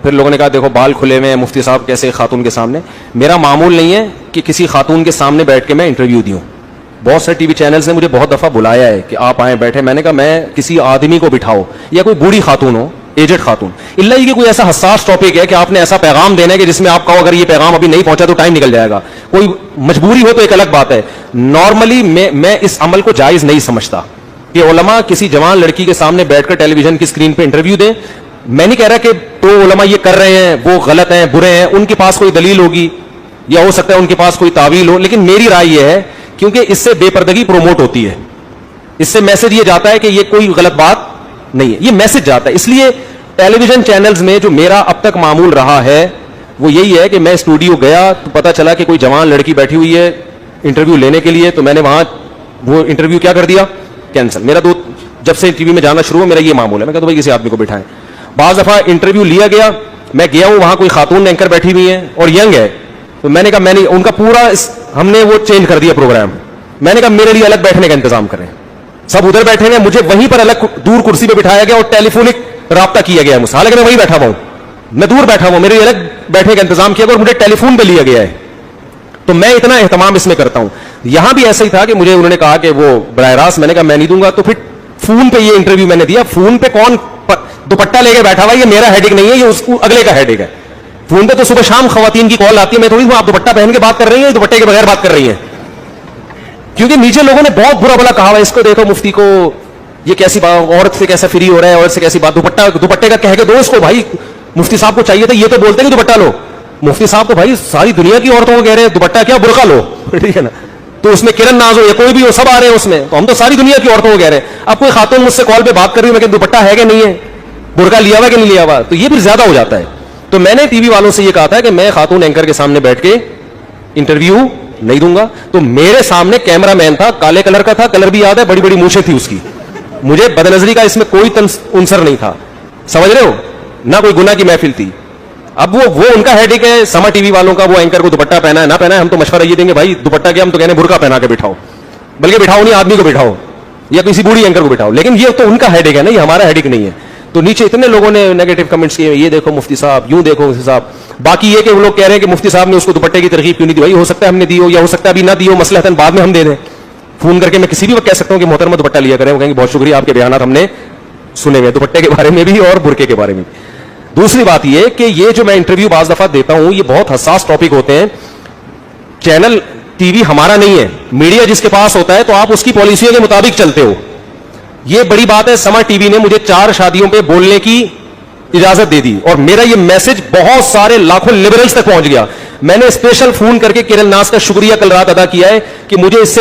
پھر لوگوں نے کہا دیکھو بال کھلے ہوئے ہیں مفتی صاحب کیسے خاتون کے سامنے. میرا معمول نہیں ہے کہ کسی خاتون کے سامنے بیٹھ کے میں انٹرویو دوں. بہت سے ٹی وی چینلز نے مجھے بہت دفعہ بلایا ہے کہ آپ آئیں بیٹھے. میں نے کہا میں کسی آدمی کو بٹھاؤ یا کوئی بوڑھی خاتون ہو, ایجڈ خاتون, اللہ یہ کہ کوئی ایسا حساس ٹاپک ہے کہ آپ نے ایسا پیغام دینا ہے کہ جس میں آپ کہو اگر یہ پیغام ابھی نہیں پہنچا تو ٹائم نکل جائے گا. کوئی مجبوری ہو تو ایک الگ بات ہے. نارملی میں اس عمل کو جائز نہیں سمجھتا کہ علماء کسی جوان لڑکی کے سامنے بیٹھ کر ٹیلی ویژن کی اسکرین پہ انٹرویو دیں. میں نہیں کہہ رہا کہ تو علماء یہ کر رہے ہیں وہ غلط ہیں برے ہیں, ان کے پاس کوئی دلیل ہوگی یا ہو سکتا ہے ان کے پاس کوئی تعویل ہو, لیکن میری رائے یہ ہے کیونکہ اس سے بے پردگی پروموٹ ہوتی ہے, اس سے میسج یہ جاتا ہے کہ یہ کوئی غلط بات نہیں ہے, یہ میسج جاتا ہے. اس لیے ٹیلی ویژن چینلز میں جو میرا اب تک معمول رہا ہے وہ یہی ہے کہ میں اسٹوڈیو گیا تو پتا چلا کہ کوئی جوان لڑکی بیٹھی ہوئی ہے انٹرویو لینے کے لیے, تو میں نے وہاں وہ انٹرویو کیا کر دیا, کینسل. میرا جب سے ٹی وی میں جانا شروع ہوا میرا یہ معمول ہے, میں کہتا ہوں بھائی کسی آدمی کو بٹھائیں. بعض دفعہ انٹرویو لیا گیا, میں گیا ہوں وہاں کوئی خاتون اینکر بیٹھی ہوئی ہے اور ینگ ہے, تو میں نے کہا میں نے ان کا پورا ہم نے وہ چینج کر دیا پروگرام. میں نے کہا میرے لیے الگ بیٹھنے کا انتظام کریں. سب ادھر بیٹھے ہیں, مجھے وہیں پر الگ دور کرسی پہ بٹھایا گیا اور ٹیلی فونک رابطہ کیا گیا ہے مجھ سے, حالانکہ میں وہیں بیٹھا ہوا ہوں, میں دور بیٹھا ہوا ہوں, میرے لیے الگ بیٹھنے کا انتظام کیا گیا اور مجھے ٹیلی فون پہ لیا گیا ہے. تو میں اتنا اہتمام اس میں کرتا ہوں. یہاں بھی ایسا ہی تھا کہ مجھے انہوں نے کہا کہ وہ براہ راست, میں نے کہا میں نہیں دوں گا. تو پھر فون پہ یہ انٹرویو میں نے دیا. فون پہ کون دوپٹہ لے کے بیٹھا ہوا, یہ میرا ہیڈک نہیں ہے, یہ اس کو اگلے کا ہیڈک ہے. فون پہ تو صبح شام خواتین کی کال آتی ہے, میں تھوڑی آپ دوپٹہ پہن کے بات کر رہی ہیں, دوپٹے کے بغیر بات کر رہی ہیں. کیونکہ نیچے لوگوں نے بہت برا بلا کہا ہوا, اس کو دیکھو مفتی کو یہ کیسی بات, عورت سے کیسا فری ہو رہا ہے, عورت سے کیسی بات, دوپٹے کا کہہ کے دو اس کو. بھائی مفتی صاحب کو چاہیے تھا, یہ تو بولتے ہیں کہ دوپٹہ لو. مفتی صاحب تو بھائی ساری دنیا کی عورتوں کو کہہ رہے ہیں دوپٹہ کیا برقع لو, ٹھیک ہے نا. تو اس میں کرن ناز ہو یا کوئی بھی ہو, سب آ رہے ہیں اس میں, تو ہم تو ساری دنیا کی عورتوں کو کہہ رہے ہیں. اب کوئی خاتون مجھ سے کال پہ بات کر رہی ہے, میں کہ دوپٹہ ہے کہ نہیں ہے, برقع لیا ہوا کہ نہیں لیا ہوا, تو یہ پھر زیادہ ہو جاتا ہے. تو میں نے ٹی وی والوں سے یہ کہا تھا کہ میں خاتون اینکر کے سامنے بیٹھ کے انٹرویو نہیں دوں گا. تو میرے سامنے کیمرہ مین تھا, کالے کلر کا تھا, کلر بھی یاد ہے, بڑی بڑی مونچھیں تھی اس کی. مجھے بدنظری کا اس میں کوئی عنصر نہیں تھا, سمجھ رہے ہو, نہ کوئی گناہ کی محفل تھی. اب وہ ان کا ہیڈک ہے, سما ٹی وی والوں کا, وہ اینکر کو دوپٹہ پہنا ہے نہ پہنا ہے. ہم تو مشورہ یہ دیں گے بھائی دوپٹہ کیا, ہم تو کہنے برقع پہنا کے بٹھاؤ, بلکہ بٹھاؤ نہیں آدمی کو بٹھاؤ یا کسی بوڑھی اینکر کو بٹھاؤ. لیکن یہ تو ان کا ہیڈک ہے نا, یہ ہمارا ہیڈک نہیں ہے. تو نیچے اتنے لوگوں نے نیگیٹو کمنٹس کیے, یہ دیکھو مفتی صاحب, یوں دیکھو مفتی صاحب. باقی یہ کہ وہ لوگ کہہ رہے ہیں کہ مفتی صاحب نے اس کو دوپٹے کی ترغیب کیوں نہیں دی. بھائی ہو سکتا ہے ہم نے دی ہو, یا ہو سکتا ہے ابھی نہ دی ہو, مصلحتاً بعد میں ہم دے دیں. فون کر کے میں کسی بھی وقت کہہ سکتا ہوں کہ محترمہ دوپٹہ لیا کریں, وہ کہیں گے بہت شکریہ, آپ کے بیانات ہم نے سنے ہوئے, دوپٹے کے بارے میں بھی اور برقعے کے بارے میں. دوسری بات یہ کہ یہ جو میں انٹرویو بعض دفعہ دیتا ہوں یہ بہت حساس ٹاپک ہوتے ہیں. چینل ٹی وی ہمارا نہیں ہے, میڈیا جس کے پاس ہوتا ہے تو آپ اس کی پالیسیوں کے مطابق چلتے ہو. یہ بڑی بات ہے, سما ٹی وی نے مجھے 4 شادیوں پہ بولنے کی اجازت دے دی, اور میرا یہ میسج بہت سارے لاکھوں لبرلز تک پہنچ گیا. میں نے اسپیشل فون کر کے کرن ناز کا شکریہ کل رات ادا کیا ہے کہ مجھے اس سے